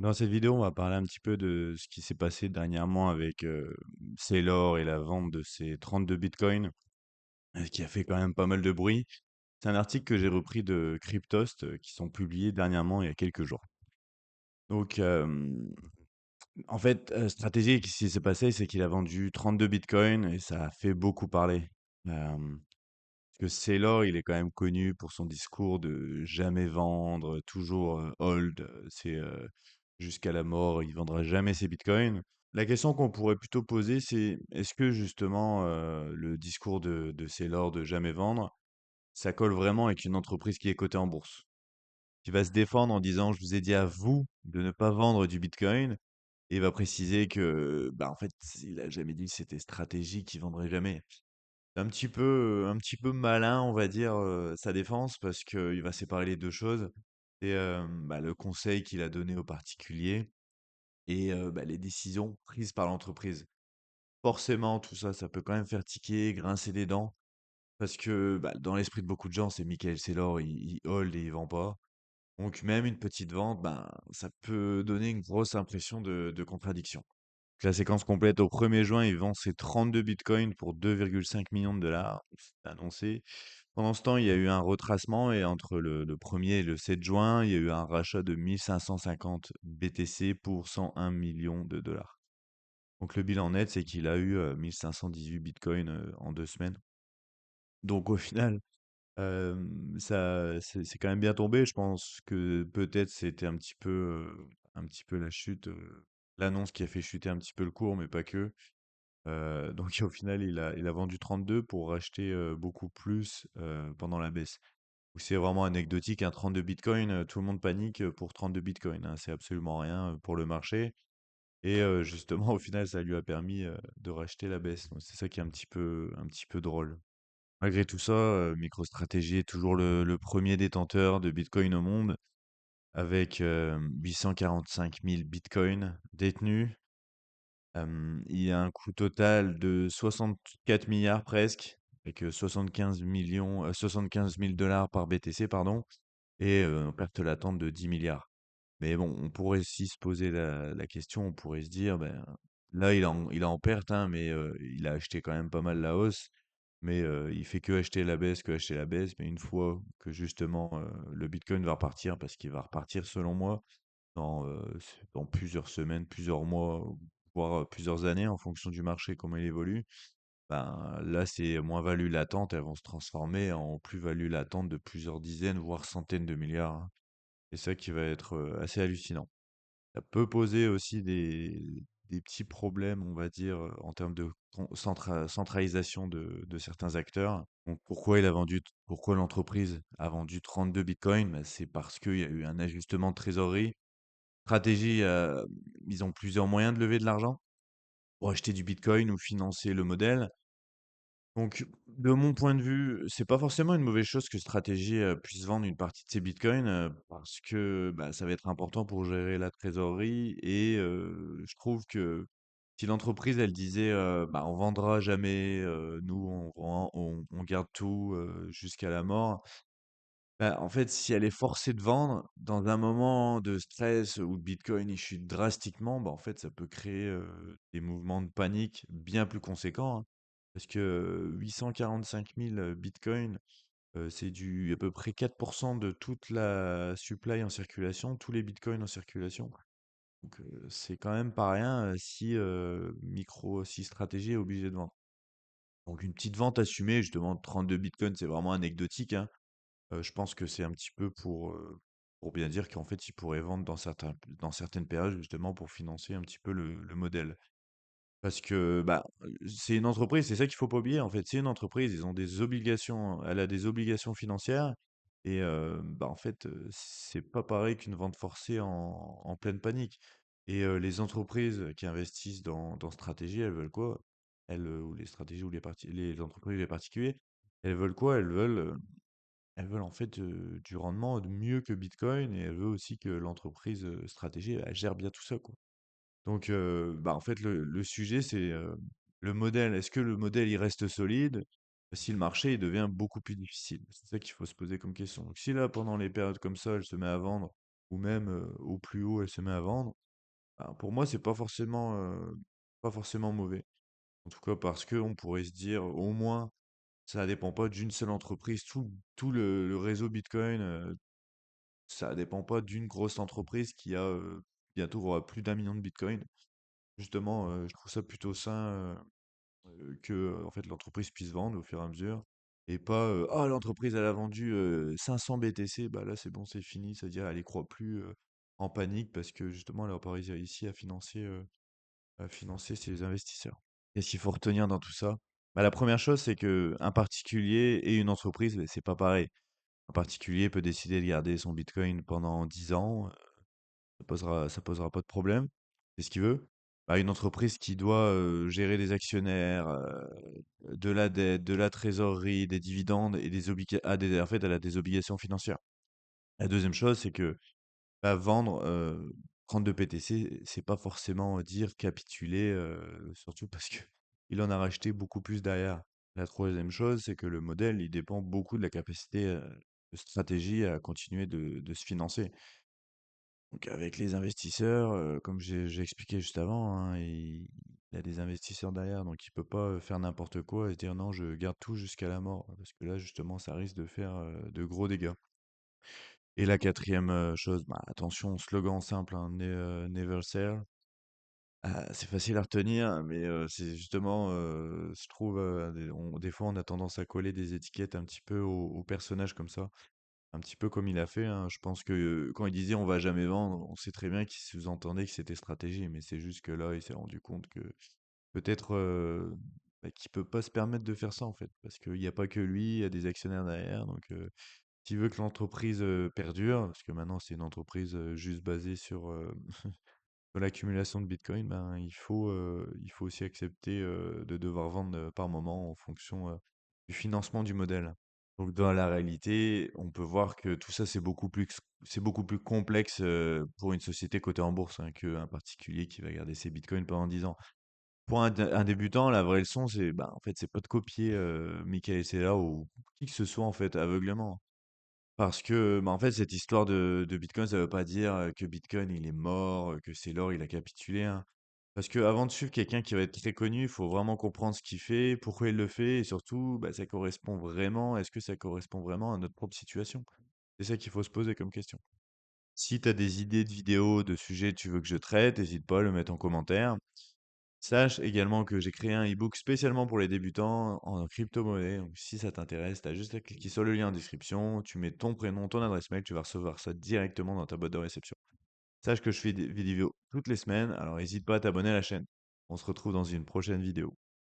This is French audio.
Dans cette vidéo, on va parler un petit peu de ce qui s'est passé dernièrement avec Saylor et la vente de ses 32 bitcoins, qui a fait quand même pas mal de bruit. C'est un article que j'ai repris de Cryptost, qui sont publiés dernièrement il y a quelques jours. Donc, en fait, stratégie, ce qui s'est passé, c'est qu'il a vendu 32 bitcoins et ça a fait beaucoup parler. Parce que Saylor, il est quand même connu pour son discours de jamais vendre, toujours hold, jusqu'à la mort, il vendra jamais ses bitcoins. La question qu'on pourrait plutôt poser, c'est est-ce que justement le discours de Saylor de jamais vendre, ça colle vraiment avec une entreprise qui est cotée en bourse, qui va se défendre en disant je vous ai dit à vous de ne pas vendre du bitcoin, et il va préciser que bah en fait il a jamais dit que c'était stratégique, qu'il vendrait jamais. C'est un petit peu malin, on va dire, sa défense, parce qu'il va séparer les 2 choses. Et bah, le conseil qu'il a donné aux particuliers et bah, les décisions prises par l'entreprise. Forcément, tout ça, ça peut quand même faire tiquer, grincer des dents, parce que bah, dans l'esprit de beaucoup de gens, c'est Michael Saylor, il hold et il vend pas. Donc même une petite vente, ben, ça peut donner une grosse impression de contradiction. La séquence complète, au 1er juin, il vend ses 32 bitcoins pour 2,5 millions de dollars. C'est annoncé. Pendant ce temps, il y a eu un retracement et entre le 1er et le 7 juin, il y a eu un rachat de 1550 BTC pour 101 millions de dollars. Donc le bilan net, c'est qu'il a eu 1518 bitcoins en 2 semaines. Donc au final, ça, c'est quand même bien tombé. Je pense que peut-être c'était un petit peu la chute, l'annonce qui a fait chuter un petit peu le cours, mais pas que. Donc au final, il a vendu 32 pour racheter beaucoup plus pendant la baisse. Donc, c'est vraiment anecdotique, un 32 bitcoin, tout le monde panique pour 32 bitcoins, hein, c'est absolument rien pour le marché. Et justement, au final, ça lui a permis de racheter la baisse. Donc c'est ça qui est un petit peu drôle. Malgré tout ça, MicroStrategy est toujours le premier détenteur de Bitcoin au monde, avec 845 000 Bitcoins détenus. Il y a un coût total de 64 milliards presque, avec 75 millions, 75 000 dollars par BTC, pardon, et perte latente de 10 milliards. Mais bon, on pourrait aussi se poser la question, on pourrait se dire, ben, là, il est en perte, hein, mais il a acheté quand même pas mal la hausse. Mais il fait que acheter la baisse, que acheter la baisse. Mais une fois que justement le Bitcoin va repartir, parce qu'il va repartir selon moi dans plusieurs semaines, plusieurs mois, voire plusieurs années en fonction du marché, comment il évolue, ben, là, c'est moins-value latente, elles vont se transformer en plus-value latente de plusieurs dizaines, voire centaines de milliards, hein. C'est ça qui va être assez hallucinant. Ça peut poser aussi des petits problèmes, on va dire, en termes de centralisation de certains acteurs. Donc pourquoi l'entreprise a vendu 32 bitcoins? Bah, c'est parce qu'il y a eu un ajustement de trésorerie. Stratégie, ils ont plusieurs moyens de lever de l'argent pour acheter du bitcoin ou financer le modèle. Donc, de mon point de vue, c'est pas forcément une mauvaise chose que Stratégie puisse vendre une partie de ses bitcoins parce que bah, ça va être important pour gérer la trésorerie. Et je trouve que si l'entreprise elle disait bah, on vendra jamais, nous on garde tout jusqu'à la mort, bah, en fait, si elle est forcée de vendre dans un moment de stress où le bitcoin il chute drastiquement, bah, en fait, ça peut créer des mouvements de panique bien plus conséquents, hein. Parce que 845 000 bitcoins, c'est à peu près 4% de toute la supply en circulation, tous les bitcoins en circulation. Donc, c'est quand même pas rien si Stratégie est obligé de vendre. Donc, une petite vente assumée, je demande 32 bitcoins, c'est vraiment anecdotique, hein. Je pense que c'est un petit peu pour bien dire qu'en fait, ils pourraient vendre dans certaines périodes justement pour financer un petit peu le modèle. Parce que, bah, c'est une entreprise, c'est ça qu'il faut pas oublier en fait. C'est une entreprise, ils ont des obligations, elle a des obligations financières et bah, en fait, c'est pas pareil qu'une vente forcée en pleine panique. Et les entreprises qui investissent dans stratégie, elles veulent quoi? Ou les stratégies ou les entreprises ou les particuliers, elles veulent quoi? Elles veulent en fait, du rendement de mieux que Bitcoin et elles veulent aussi que l'entreprise, stratégie, elle gère bien tout ça, quoi. Donc, bah, en fait, le sujet, c'est, le modèle. Est-ce que le modèle, il reste solide si le marché, il devient beaucoup plus difficile? C'est ça qu'il faut se poser comme question. Donc si là, pendant les périodes comme ça, elle se met à vendre ou même au plus haut, elle se met à vendre, ben, pour moi, c'est pas forcément mauvais. En tout cas, parce que on pourrait se dire, au moins, ça dépend pas d'une seule entreprise. Tout le réseau Bitcoin, ça dépend pas d'une grosse entreprise qui a bientôt aura plus d'1 million de Bitcoin. Justement, je trouve ça plutôt sain que en fait l'entreprise puisse vendre au fur et à mesure et pas ah l'entreprise elle a vendu 500 BTC, bah là c'est bon c'est fini, c'est-à-dire elle y croit plus en panique parce que justement elle n'a pas réussi à financer ses investisseurs. Qu'est-ce qu'il faut retenir dans tout ça? Bah, la première chose c'est que un particulier et une entreprise, bah, c'est pas pareil. Un particulier peut décider de garder son Bitcoin pendant 10 ans, ça posera pas de problème. C'est ce qu'il veut. Bah, une entreprise qui doit gérer des actionnaires, de la dette, de la trésorerie, des dividendes et en fait, elle a des obligations financières. La deuxième chose, c'est que bah, vendre 32 PTC, c'est pas forcément dire capituler, surtout parce que il en a racheté beaucoup plus derrière. La troisième chose, c'est que le modèle, il dépend beaucoup de la capacité de stratégie à continuer de se financer. Donc avec les investisseurs, comme j'ai expliqué juste avant, hein, il a des investisseurs derrière, donc il peut pas faire n'importe quoi et se dire non, je garde tout jusqu'à la mort, parce que là justement, ça risque de faire de gros dégâts. Et la quatrième chose, bah, attention, slogan simple, hein, never sell. C'est facile à retenir, mais c'est justement, je trouve, des fois, on a tendance à coller des étiquettes un petit peu aux personnages comme ça. Un petit peu comme il a fait, hein. Je pense que quand il disait on va jamais vendre, on sait très bien qu'il sous-entendait que c'était stratégie, mais c'est juste que là, il s'est rendu compte que peut-être bah, qu'il peut pas se permettre de faire ça en fait, parce qu'il n'y a pas que lui, il y a des actionnaires derrière. Donc, s'il veut que l'entreprise perdure, parce que maintenant c'est une entreprise juste basée sur, sur l'accumulation de Bitcoin, ben, il faut aussi accepter de devoir vendre par moment en fonction du financement du modèle. Donc dans la réalité, on peut voir que tout ça, c'est beaucoup plus complexe pour une société cotée en bourse hein, qu'un particulier qui va garder ses bitcoins pendant 10 ans. Pour un débutant, la vraie leçon, c'est bah, en fait, c'est pas de copier Michael Saylor ou qui que ce soit en fait aveuglément. Parce que bah, en fait, cette histoire de Bitcoin, ça veut pas dire que Bitcoin il est mort, que Saylor il a capitulé, hein. Parce que avant de suivre quelqu'un qui va être très connu, il faut vraiment comprendre ce qu'il fait, pourquoi il le fait, et surtout, bah, est-ce que ça correspond vraiment à notre propre situation? C'est ça qu'il faut se poser comme question. Si tu as des idées de vidéos, de sujets que tu veux que je traite, n'hésite pas à le mettre en commentaire. Sache également que j'ai créé un e-book spécialement pour les débutants en crypto-monnaie. Donc, si ça t'intéresse, tu as juste à cliquer sur le lien en description, tu mets ton prénom, ton adresse mail, tu vas recevoir ça directement dans ta boîte de réception. Sache que je fais des vidéos toutes les semaines, alors n'hésite pas à t'abonner à la chaîne. On se retrouve dans une prochaine vidéo.